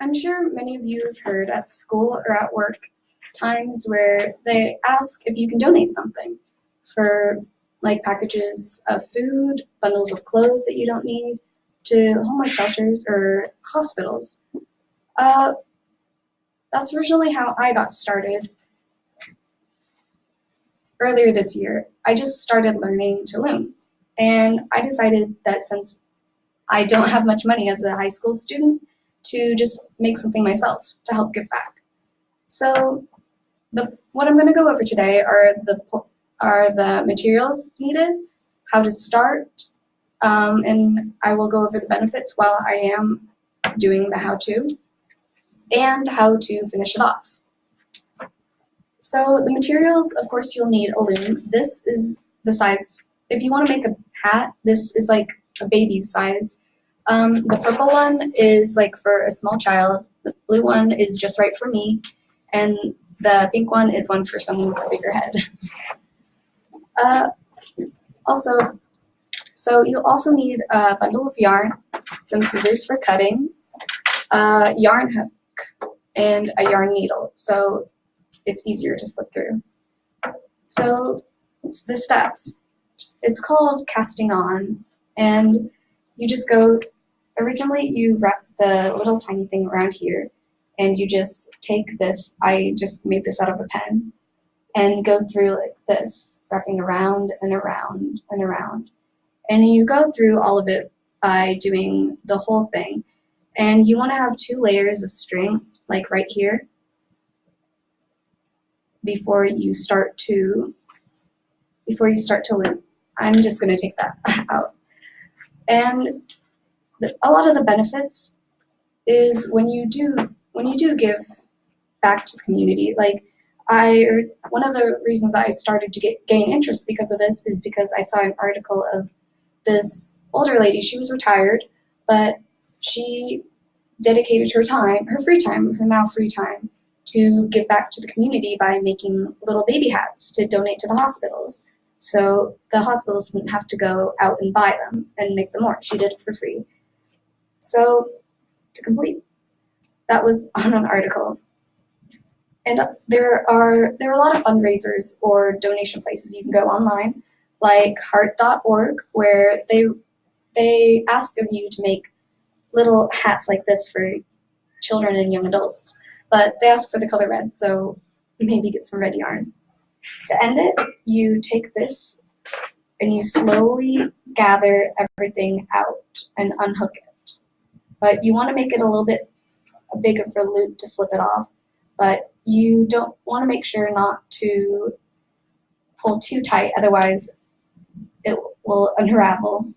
I'm sure many of you have heard at school or at work times where they ask if you can donate something for like packages of food, bundles of clothes that you don't need, to homeless shelters or hospitals. Uh, that's originally how I got started earlier this year. I just started learning to loom, and I decided that since I don't have much money as a high school student, to just make something myself to help give back. So what I'm going to go over today are the materials needed, how to start, and I will go over the benefits while I am doing the how-to, and how to finish it off. So the materials, of course, you'll need a loom. This is the size. If you want to make a hat, this is like a baby's size. The purple one is like for a small child. The blue one is just right for me. And the pink one is one for someone with a bigger head. So you'll also need a bundle of yarn, some scissors for cutting, a yarn hook, and a yarn needle, so it's easier to slip through. So the steps. It's called casting on, and you just go, originally you wrap the little tiny thing around here, and you just take this, I just made this out of a pen, and go through like this, wrapping around and around and around. And you go through all of it by doing the whole thing. And you want to have 2 layers of string, like right here, before you start to loop. I'm just going to take that out. And a lot of the benefits is when you do give back to the community. Like one of the reasons I started to gain interest because of this is because I saw an article of this older lady. She was retired, but she dedicated her now free time, to give back to the community by making little baby hats to donate to the hospitals. So the hospitals wouldn't have to go out and buy them and make them more. She did it for free. So to complete, that was on an article. And there are a lot of fundraisers or donation places you can go online, like heart.org, where they ask of you to make little hats like this for children and young adults, but they ask for the color red, so maybe get some red yarn. To end it, you take this and you slowly gather everything out and unhook it. But you want to make it a little bit big of a loop to slip it off, but you don't want to make sure not to pull too tight, otherwise it will unravel.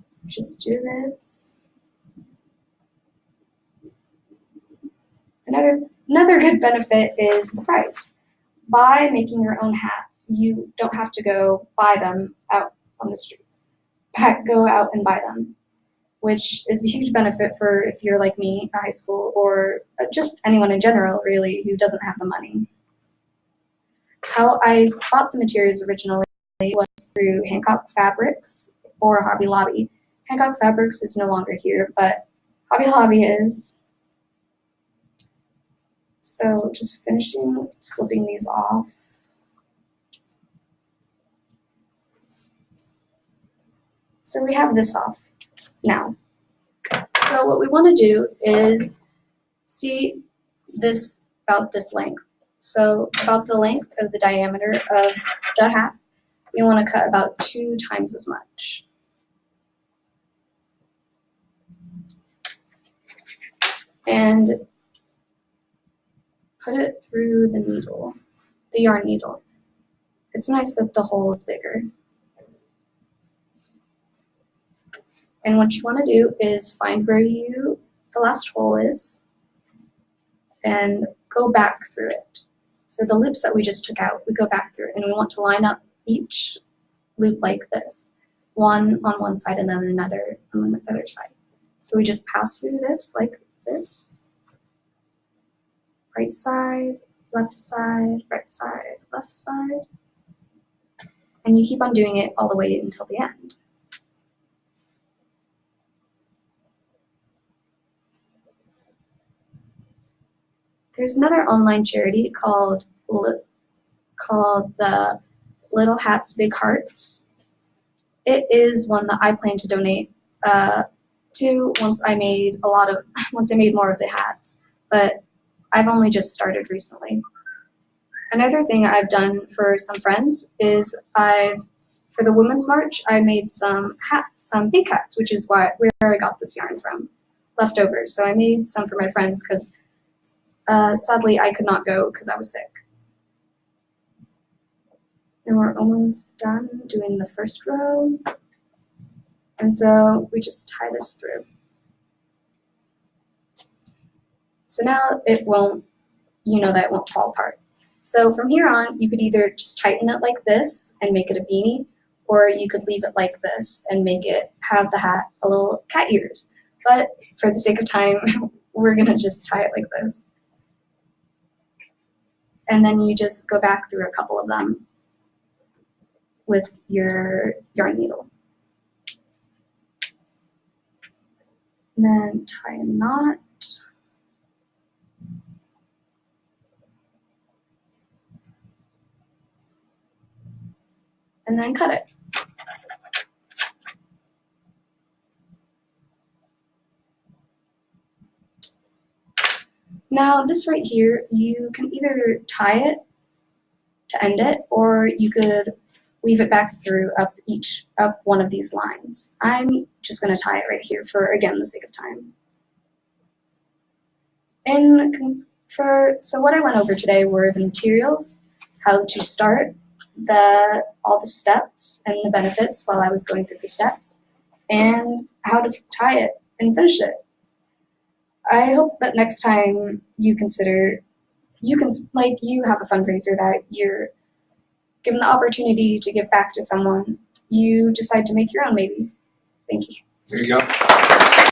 So just do this. Another good benefit is the price. By making your own hats, you don't have to go buy them out on the street. Go out and buy them, which is a huge benefit for if you're like me, a high school, or just anyone in general, really, who doesn't have the money. How I bought the materials originally was through Hancock Fabrics or Hobby Lobby. Hancock Fabrics is no longer here, but Hobby Lobby is. So just finishing slipping these off. So we have this off now. So what we want to do is see this about this length. So about the length of the diameter of the hat, we want to cut about 2 times as much. And put it through the needle, the yarn needle. It's nice that the hole is bigger. And what you want to do is find where the last hole is and go back through it. So the loops that we just took out, we go back through, and we want to line up each loop like this. One on one side and then another on the other side. So we just pass through this like this. Right side, right side, left side. And you keep on doing it all the way until the end. there's another online charity called the Little Hats Big Hearts. It is one that I plan to donate to once I made more of the hats, but I've only just started recently. Another thing I've done for some friends is for the Women's March, I made some pink hats, which is where I got this yarn from, leftover. So I made some for my friends because sadly I could not go because I was sick. And we're almost done doing the first row. And so we just tie this through. So now it won't fall apart. So from here on, you could either just tighten it like this and make it a beanie, or you could leave it like this and have the hat a little cat ears. But for the sake of time, we're gonna just tie it like this. And then you just go back through a couple of them with your yarn needle. And then tie a knot. And then cut it. Now this right here, you can either tie it to end it, or you could weave it back through up one of these lines. I'm just going to tie it right here for, again, the sake of time. So what I went over today were the materials, how to start, all the steps and the benefits while I was going through the steps, and how to tie it and finish it. I hope that next time you have a fundraiser that you're given the opportunity to give back to someone, you decide to make your own maybe. Thank you. There you go.